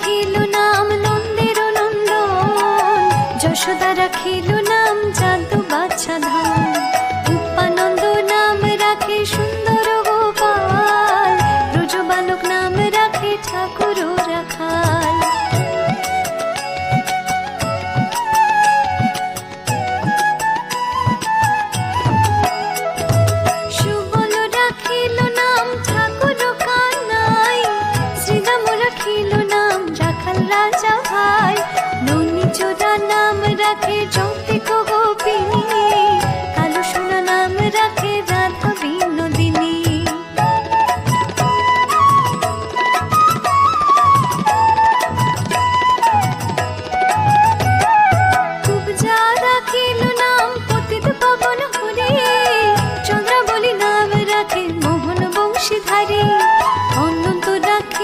রাখিল নাম নন্দের নন্দন, যশোদা রাখিল নাম যাদু বাছা ধন, উপানন্দ নাম রাখে সুন্দর গোপাল, ব্রজবালক নাম রাখে ঠাকুর রাখাল। সুবল রাখিল নাম ঠাকুর কানাই, শ্রীরাম রাখিল নাম রাখাল রাজা ভাই, ননী চোরা নাম রাখে